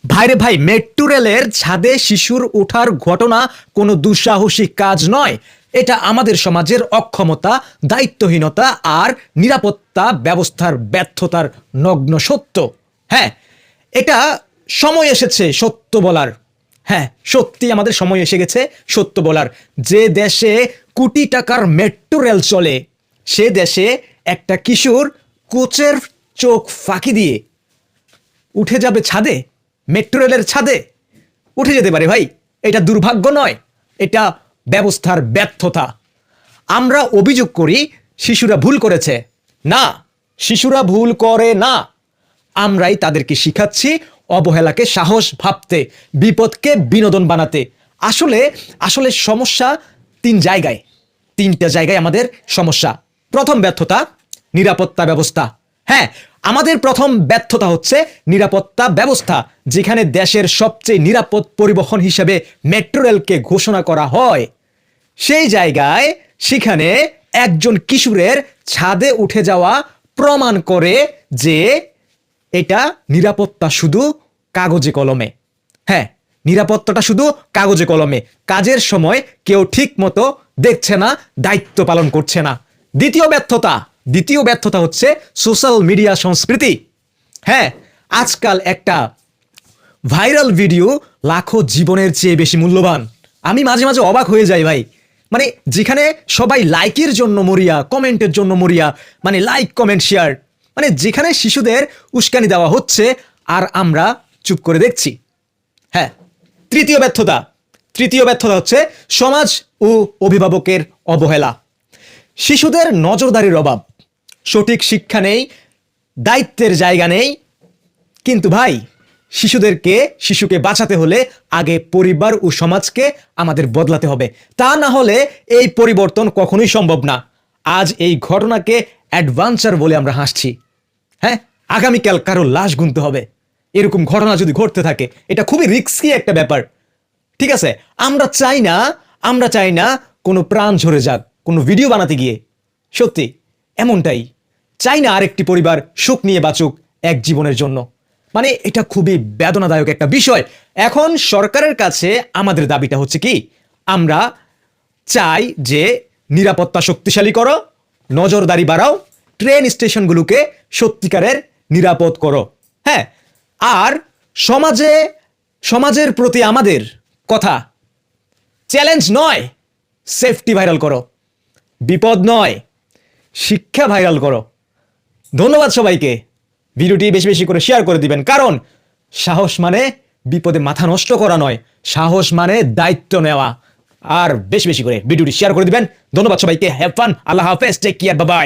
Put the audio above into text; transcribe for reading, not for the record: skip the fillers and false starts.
ভাইরে ভাই, মেট্রো রেলের ছাদে শিশুর ওঠার ঘটনা কোনো দুঃসাহসিক কাজ নয়। এটা আমাদের সমাজের অক্ষমতা, দায়িত্বহীনতা আর নিরাপত্তা ব্যবস্থার ব্যর্থতার নগ্ন সত্য। হ্যাঁ, এটা সময় এসেছে সত্য বলার। হ্যাঁ, সত্যি আমাদের সময় এসে গেছে সত্য বলার। যে দেশে কোটি টাকার মেট্রো রেল চলে, সে দেশে একটা কিশোর কোচের চোখ ফাঁকি দিয়ে উঠে যাবে ছাদে, মেট্রো রেলের ছাদে উঠে যেতে পারে। ভাই, এটা দুর্ভাগ্য নয়, এটা ব্যবস্থার ব্যর্থতা। আমরা অভিযোগ করি শিশুরা ভুল করেছে। না, শিশুরা ভুল করে না, আমরাই তাদেরকে শিখাচ্ছি অবহেলাকে সাহস ভাবতে, বিপদকে বিনোদন বানাতে। আসলে আসলে সমস্যা তিনটা জায়গায় আমাদের সমস্যা। প্রথম ব্যর্থতা, নিরাপত্তা ব্যবস্থা। হ্যাঁ, আমাদের প্রথম ব্যর্থতা হচ্ছে নিরাপত্তা ব্যবস্থা। যেখানে দেশের সবচেয়ে নিরাপদ পরিবহন হিসেবে মেট্রো রেলকে ঘোষণা করা হয়, সেই জায়গায় সেখানে একজন কিশোরের ছাদে উঠে যাওয়া প্রমাণ করে যে এটা নিরাপত্তা শুধু কাগজে কলমে। হ্যাঁ, নিরাপত্তাটা শুধু কাগজে কলমে, কাজের সময় কেউ ঠিক মতো দেখছে না, দায়িত্ব পালন করছে না। দ্বিতীয় ব্যর্থতা হচ্ছে সোশ্যাল মিডিয়া সংস্কৃতি। হ্যাঁ, আজকাল একটা ভাইরাল ভিডিও লাখো জীবনের চেয়ে বেশি মূল্যবান। আমি মাঝে মাঝে অবাক হয়ে যাই ভাই। মানে যেখানে সবাই লাইকের জন্য মরিয়া, কমেন্টের জন্য মরিয়া, মানে লাইক কমেন্ট শেয়ার, মানে যেখানে শিশুদের উস্কানি দেওয়া হচ্ছে আর আমরা চুপ করে দেখছি। হ্যাঁ, তৃতীয় ব্যর্থতা হচ্ছে সমাজ ও অভিভাবকের অবহেলা। শিশুদের নজরদারির অভাব, সঠিক শিক্ষা নেই, দায়িত্বের জায়গা নেই। কিন্তু ভাই, শিশুকে বাঁচাতে হলে আগে পরিবার ও সমাজকে আমাদের বদলাতে হবে। তা না হলে এই পরিবর্তন কখনোই সম্ভব না। আজ এই ঘটনাকে অ্যাডভেঞ্চার বলে আমরা হাসছি। হ্যাঁ, আগামীকাল কারো লাশ গুনতে হবে। এরকম ঘটনা যদি ঘটতে থাকে, এটা খুবই রিস্কি একটা ব্যাপার। ঠিক আছে, আমরা চাই না কোনো প্রাণ ঝরে যাক কোনো ভিডিও বানাতে গিয়ে। সত্যি এমনটাই চাই না আরেকটি পরিবার সুখ নিয়ে বাঁচুক এক জীবনের জন্য। মানে এটা খুবই বেদনাদায়ক একটা বিষয়। এখন সরকারের কাছে আমাদের দাবিটা হচ্ছে কি, আমরা চাই যে নিরাপত্তা শক্তিশালী করো, নজরদারি বাড়াও, ট্রেন স্টেশনগুলোকে সত্যিকারের নিরাপদ করো। হ্যাঁ, আর সমাজের প্রতি আমাদের কথা, চ্যালেঞ্জ নয় সেফটি ভাইরাল করো, বিপদ নয় শিক্ষা ভাইরাল করো। ধন্যবাদ সবাইকে। ভিডিওটি বেশি বেশি করে শেয়ার করে দিবেন, কারণ সাহস মানে বিপদে মাথা নষ্ট করা নয়, সাহস মানে দায়িত্ব নেওয়া। আর বেশি বেশি করে ভিডিওটি শেয়ার করে দিবেন। ধন্যবাদ সবাইকে। Have fun. আল্লাহ হাফেজ। Take care. Bye by.